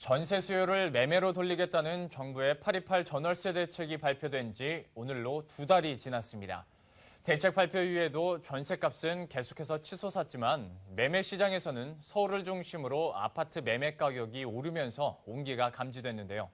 전세 수요를 매매로 돌리겠다는 정부의 828 전월세 대책이 발표된 지 오늘로 2달이 지났습니다. 대책 발표 이후에도 전세값은 계속해서 치솟았지만 매매 시장에서는 서울을 중심으로 아파트 매매 가격이 오르면서 온기가 감지됐는데요.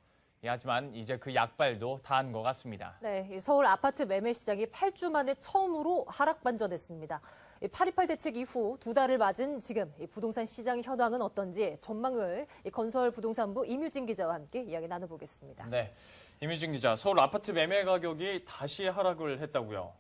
하지만 이제 그 약발도 다한 것 같습니다. 네, 서울 아파트 매매 시장이 8주 만에 처음으로 하락 반전했습니다. 828 대책 이후 2달을 맞은 지금 부동산 시장 현황은 어떤지 전망을 건설부동산부 임유진 기자와 함께 이야기 나눠보겠습니다. 네, 임유진 기자, 서울 아파트 매매 가격이 다시 하락을 했다고요?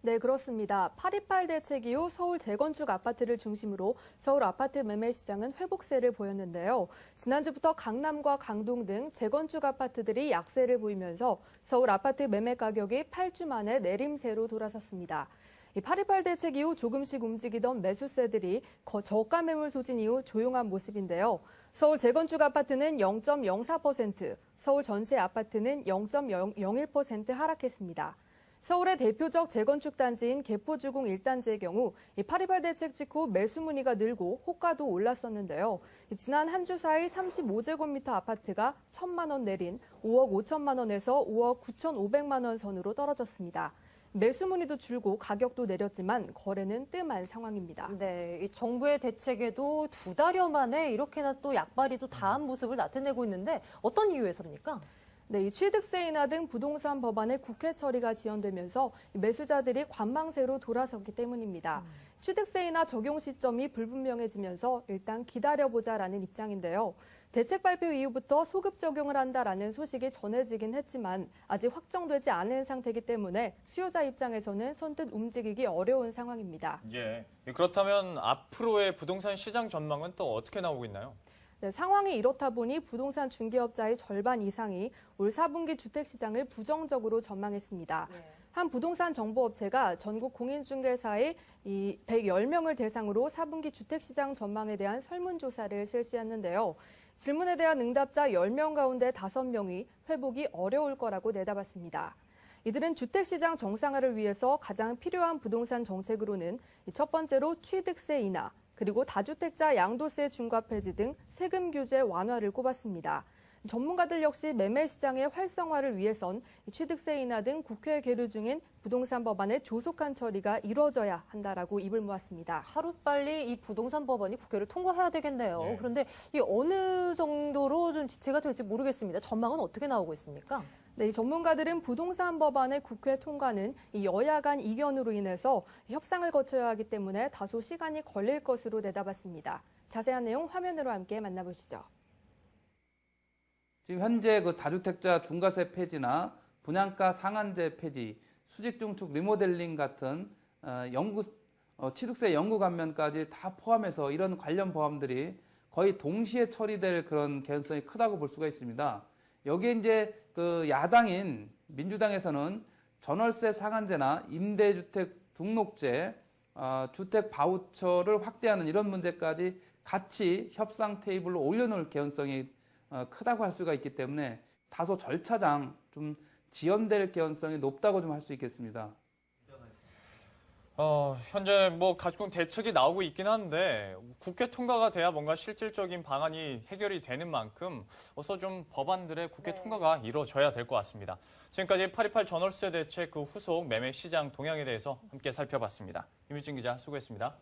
네, 그렇습니다. 828 대책 이후 서울 재건축 아파트를 중심으로 서울 아파트 매매 시장은 회복세를 보였는데요. 지난주부터 강남과 강동 등 재건축 아파트들이 약세를 보이면서 서울 아파트 매매 가격이 8주 만에 내림세로 돌아섰습니다. 828 대책 이후 조금씩 움직이던 매수세들이 저가 매물 소진 이후 조용한 모습인데요. 서울 재건축 아파트는 0.04%, 서울 전체 아파트는 0.01% 하락했습니다. 서울의 대표적 재건축 단지인 개포주공 1단지의 경우 828 대책 직후 매수 문의가 늘고 호가도 올랐었는데요. 지난 한 주 사이 35제곱미터 아파트가 1,000만 원 내린 5억 5천만 원에서 5억 9,500만 원 선으로 떨어졌습니다. 매수 문의도 줄고 가격도 내렸지만 거래는 뜸한 상황입니다. 네, 이 정부의 대책에도 2달여 만에 이렇게나 또 약발이 또 다한 모습을 나타내고 있는데 어떤 이유에서입니까? 네, 이 취득세 인하 등 부동산 법안의 국회 처리가 지연되면서 매수자들이 관망세로 돌아섰기 때문입니다. 취득세 인하 적용 시점이 불분명해지면서 일단 기다려보자라는 입장인데요. 대책 발표 이후부터 소급 적용을 한다라는 소식이 전해지긴 했지만 아직 확정되지 않은 상태이기 때문에 수요자 입장에서는 선뜻 움직이기 어려운 상황입니다. 예, 그렇다면 앞으로의 부동산 시장 전망은 또 어떻게 나오고 있나요? 네, 상황이 이렇다 보니 부동산 중개업자의 절반 이상이 올 4분기 주택시장을 부정적으로 전망했습니다. 네. 한 부동산 정보업체가 전국 공인중개사의 110명을 대상으로 4분기 주택시장 전망에 대한 설문조사를 실시했는데요. 질문에 대한 응답자 10명 가운데 5명이 회복이 어려울 거라고 내다봤습니다. 이들은 주택시장 정상화를 위해서 가장 필요한 부동산 정책으로는 첫 번째로 취득세 인하, 그리고 다주택자 양도세 중과 폐지 등 세금 규제 완화를 꼽았습니다. 전문가들 역시 매매 시장의 활성화를 위해선 취득세 인하 등 국회에 계류 중인 부동산 법안의 조속한 처리가 이루어져야 한다라고 입을 모았습니다. 하루빨리 이 부동산 법안이 국회를 통과해야 되겠네요. 네. 그런데 이 어느 정도로 좀 지체가 될지 모르겠습니다. 전망은 어떻게 나오고 있습니까? 네, 이 전문가들은 부동산 법안의 국회 통과는 이 여야 간 이견으로 인해서 협상을 거쳐야 하기 때문에 다소 시간이 걸릴 것으로 내다봤습니다. 자세한 내용 화면으로 함께 만나보시죠. 지금 현재 그 다주택자 중과세 폐지나 분양가 상한제 폐지, 수직 중축 리모델링 같은 취득세 연구 감면까지 다 포함해서 이런 관련 법안들이 거의 동시에 처리될 그런 개연성이 크다고 볼 수가 있습니다. 여기에 이제 그 야당인 민주당에서는 전월세 상한제나 임대주택 등록제, 주택 바우처를 확대하는 이런 문제까지 같이 협상 테이블로 올려놓을 개연성이 크다고 할 수가 있기 때문에 다소 절차상 좀 지연될 개연성이 높다고 좀 할 수 있겠습니다. 현재 가중 대책이 나오고 있긴 한데 국회 통과가 돼야 뭔가 실질적인 방안이 해결이 되는 만큼 어서 좀 법안들의 국회 통과가 이루어져야 될 것 같습니다. 지금까지 828 전월세 대책 그 후속 매매 시장 동향에 대해서 함께 살펴봤습니다. 임유진 기자 수고했습니다.